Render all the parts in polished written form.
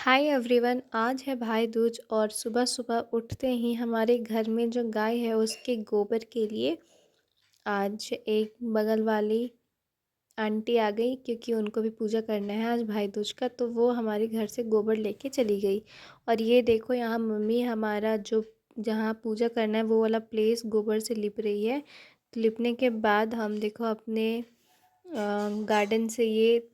Hi everyone. आज है भाई दूज और सुबह सुबह उठते ही हमारे घर में जो गाय है उसके गोबर के लिए आज एक बगल वाली आंटी आ गई, क्योंकि उनको भी पूजा करना है आज भाई दूज का। तो वो हमारे घर से गोबर लेके चली गई। और ये देखो, यहाँ मम्मी हमारा जो जहाँ पूजा करना है वो वाला प्लेस गोबर से लिप रही है। लिपने के बाद हम देखो अपने गार्डन से ये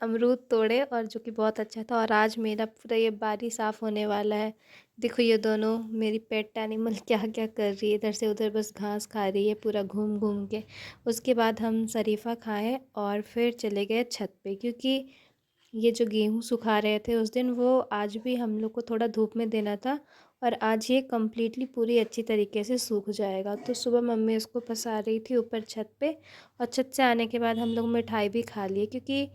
अमरूद तोड़े, और जो कि बहुत अच्छा था। और आज मेरा पूरा ये बारी साफ़ होने वाला है। देखो ये दोनों मेरी पेट एनिमल क्या क्या कर रही है, इधर से उधर बस घास खा रही है पूरा घूम घूम के। उसके बाद हम शरीफा खाए और फिर चले गए छत पे, क्योंकि ये जो गेहूँ सुखा रहे थे उस दिन, वो आज भी हम लोग को थोड़ा धूप में देना था। और आज ये कम्प्लीटली पूरी अच्छी तरीके से सूख जाएगा। तो सुबह मम्मी उसको पसा रही थी ऊपर छत पे। और छत से आने के बाद हम लोग मिठाई भी खा लिए, क्योंकि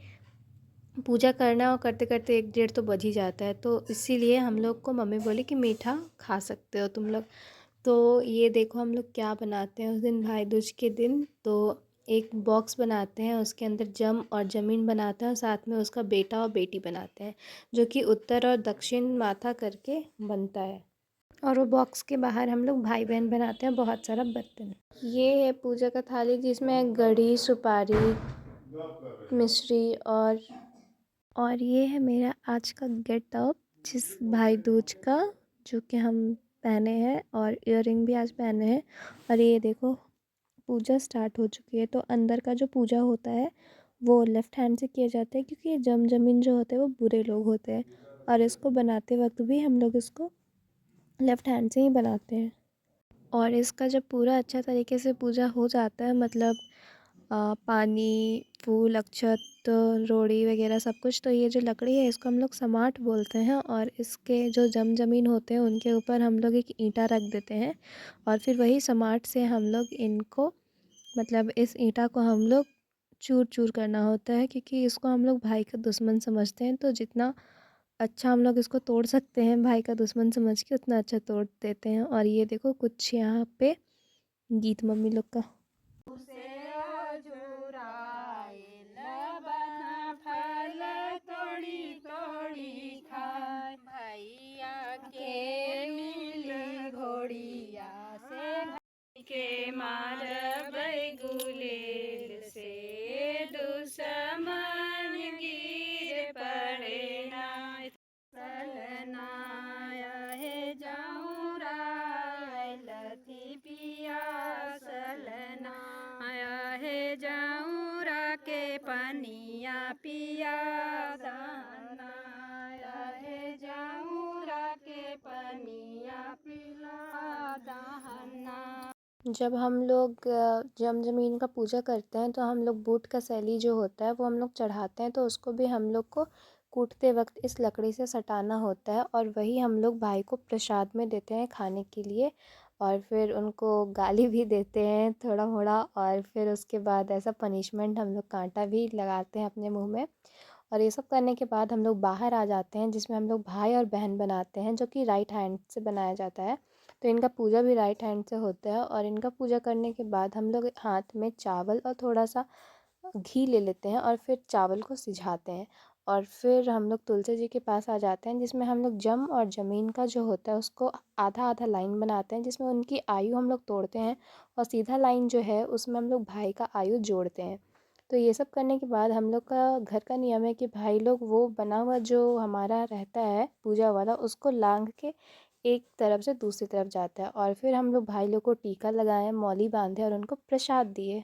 पूजा करना और करते करते 1 डेढ़ तो बज ही जाता है। तो इसीलिए हम लोग को मम्मी बोली कि मीठा खा सकते हो तुम लोग। तो ये देखो हम लोग क्या बनाते हैं उस दिन भाई दूज के दिन। तो एक बॉक्स बनाते हैं, उसके अंदर जम और जमीन बनाते हैं, और साथ में उसका बेटा और बेटी बनाते हैं, जो कि उत्तर और दक्षिण माथा करके बनता है। और वो बॉक्स के बाहर हम लोग भाई बहन बनाते हैं बहुत सारा बर्तन। ये है पूजा का थाली, जिसमें गड़ी, सुपारी, मिश्री और ये है मेरा आज का गेटअप जिस भाई दूज का, जो कि हम पहने हैं, और इयररिंग भी आज पहने हैं। और ये देखो पूजा स्टार्ट हो चुकी है। तो अंदर का जो पूजा होता है वो लेफ़्ट हैंड से किया जाता है, क्योंकि ये जम जमीन जो होते हैं वो बुरे लोग होते हैं। और इसको बनाते वक्त भी हम लोग इसको लेफ़्ट हैंड से ही बनाते हैं। और इसका जब पूरा अच्छा तरीके से पूजा हो जाता है, मतलब पानी, फूल, अक्षत, रोड़ी वगैरह सब कुछ, तो ये जो लकड़ी है इसको हम लोग समाट बोलते हैं। और इसके जो जम जमीन होते हैं उनके ऊपर हम लोग एक ईंटा रख देते हैं, और फिर वही समाट से हम लोग इनको, मतलब इस ईंटा को हम लोग चूर चूर करना होता है, क्योंकि इसको हम लोग भाई का दुश्मन समझते हैं। तो जितना अच्छा हम लोग इसको तोड़ सकते हैं भाई का दुश्मन समझ के, उतना अच्छा तोड़ देते हैं। और ये देखो कुछ यहाँ पे गीत मम्मी लोग का। उसे अझुराइल बना फल तोड़ी तोड़ी खाए भैया के मिली घोड़िया से भाई के मार गुलेल से दुश्मन गिर पड़े ना सलनाया है जाऊँ राय लथी पिया सलनाया है जाऊँ रा के पनिया पिया दहनाया है जाऊँ रा के पनिया पिला दहना। जब हम लोग जम जमीन का पूजा करते हैं तो हम लोग बूट का सैली जो होता है वो हम लोग चढ़ाते हैं। तो उसको भी हम लोग को कूटते वक्त इस लकड़ी से सटाना होता है, और वही हम लोग भाई को प्रसाद में देते हैं खाने के लिए। और फिर उनको गाली भी देते हैं थोड़ा मोड़ा, और फिर उसके बाद ऐसा पनिशमेंट हम लोग कांटा भी लगाते हैं अपने मुंह में। और ये सब करने के बाद हम लोग बाहर आ जाते हैं, जिसमें हम लोग भाई और बहन बनाते हैं, जो कि राइट हैंड से बनाया जाता है। तो इनका पूजा भी राइट हैंड से होता है। और इनका पूजा करने के बाद हम लोग हाथ में चावल और थोड़ा सा घी ले लेते हैं, और फिर चावल को सिझाते हैं। और फिर हम लोग तुलसी जी के पास आ जाते हैं, जिसमें हम लोग जम और जमीन का जो होता है उसको आधा आधा लाइन बनाते हैं, जिसमें उनकी आयु हम लोग तोड़ते हैं, और सीधा लाइन जो है उसमें हम लोग भाई का आयु जोड़ते हैं। तो ये सब करने के बाद हम लोग का घर का नियम है कि भाई लोग वो बना हुआ जो हमारा रहता है पूजा वाला, उसको लांघ के एक तरफ से दूसरी तरफ जाता है। और फिर हम लोग भाई लोग को टीका लगाएं, मौली बांधे और उनको प्रसाद दिए।